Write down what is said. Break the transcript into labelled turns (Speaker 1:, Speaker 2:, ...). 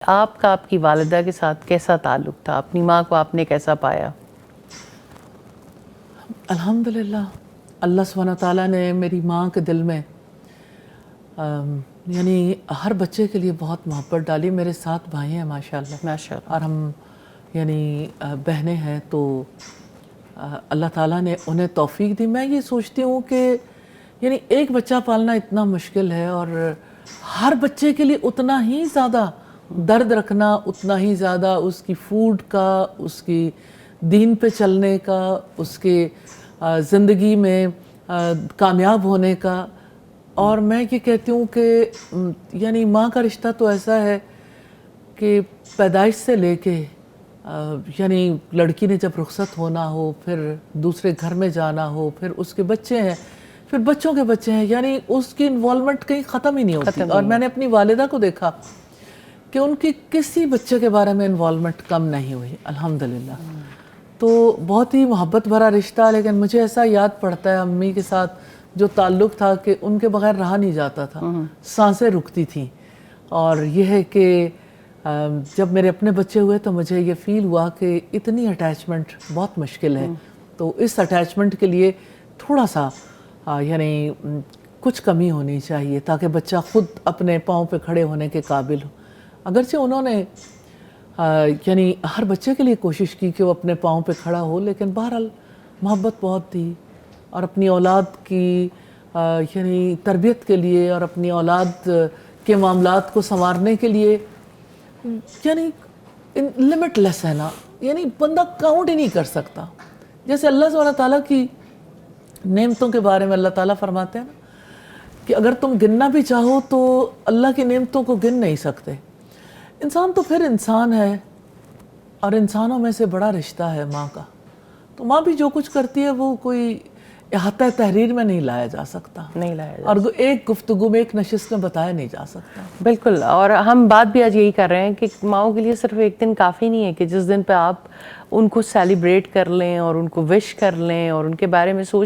Speaker 1: آپ کا آپ کی والدہ کے ساتھ کیسا تعلق تھا؟ اپنی ماں کو آپ نے کیسا پایا؟
Speaker 2: الحمدللہ اللہ سبحانہ تعالیٰ نے میری ماں کے دل میں یعنی ہر بچے کے لیے بہت محبت ڈالی. میرے 7 بھائی ہیں ماشاءاللہ
Speaker 1: ماشاءاللہ.
Speaker 2: اور ہم یعنی بہنیں ہیں، تو اللہ تعالیٰ نے انہیں توفیق دی. میں یہ سوچتی ہوں کہ یعنی ایک بچہ پالنا اتنا مشکل ہے اور ہر بچے کے لیے اتنا ہی زیادہ درد رکھنا، اتنا ہی زیادہ اس کی فوڈ کا، اس کی دین پہ چلنے کا، اس کے زندگی میں کامیاب ہونے کا. اور میں یہ کہتی ہوں کہ یعنی ماں کا رشتہ تو ایسا ہے کہ پیدائش سے لے کے یعنی لڑکی نے جب رخصت ہونا ہو، پھر دوسرے گھر میں جانا ہو، پھر اس کے بچے ہیں، پھر بچوں کے بچے ہیں، یعنی اس کی انوالومنٹ کہیں ختم ہی نہیں ہوتی. اور میں نے اپنی والدہ کو دیکھا کہ ان کی کسی بچے کے بارے میں انوالومنٹ کم نہیں ہوئی الحمدللہ. تو بہت ہی محبت بھرا رشتہ. لیکن مجھے ایسا یاد پڑتا ہے امی کے ساتھ جو تعلق تھا کہ ان کے بغیر رہا نہیں جاتا تھا، سانسیں رکتی تھیں. اور یہ ہے کہ جب میرے اپنے بچے ہوئے تو مجھے یہ فیل ہوا کہ اتنی اٹیچمنٹ بہت مشکل ہے. تو اس اٹیچمنٹ کے لیے تھوڑا سا یعنی کچھ کمی ہونی چاہیے تاکہ بچہ خود اپنے پاؤں پہ کھڑے ہونے کے قابل ہو. اگرچہ انہوں نے یعنی ہر بچے کے لیے کوشش کی کہ وہ اپنے پاؤں پہ کھڑا ہو، لیکن بہرحال محبت بہت تھی. اور اپنی اولاد کی یعنی تربیت کے لیے اور اپنی اولاد کے معاملات کو سنوارنے کے لیے یعنی لمٹ لیس ہے نا، یعنی بندہ کاؤنٹ ہی نہیں کر سکتا. جیسے اللہ سبحانہ تعالیٰ کی نعمتوں کے بارے میں اللہ تعالیٰ فرماتے ہیں نا کہ اگر تم گننا بھی چاہو تو اللہ کی نعمتوں کو گن نہیں سکتے. انسان تو پھر انسان ہے، اور انسانوں میں سے بڑا رشتہ ہے ماں کا. تو ماں بھی جو کچھ کرتی ہے وہ کوئی احاطہ تحریر میں نہیں لایا جا سکتا،
Speaker 1: نہیں لایا جا
Speaker 2: اور ایک گفتگو میں، ایک نشست میں بتایا نہیں جا سکتا.
Speaker 1: بالکل. اور ہم بات بھی آج یہی کر رہے ہیں کہ ماؤں کے لیے صرف ایک دن کافی نہیں ہے کہ جس دن پہ آپ ان کو سیلیبریٹ کر لیں اور ان کو وش کر لیں اور ان کے بارے میں سوچ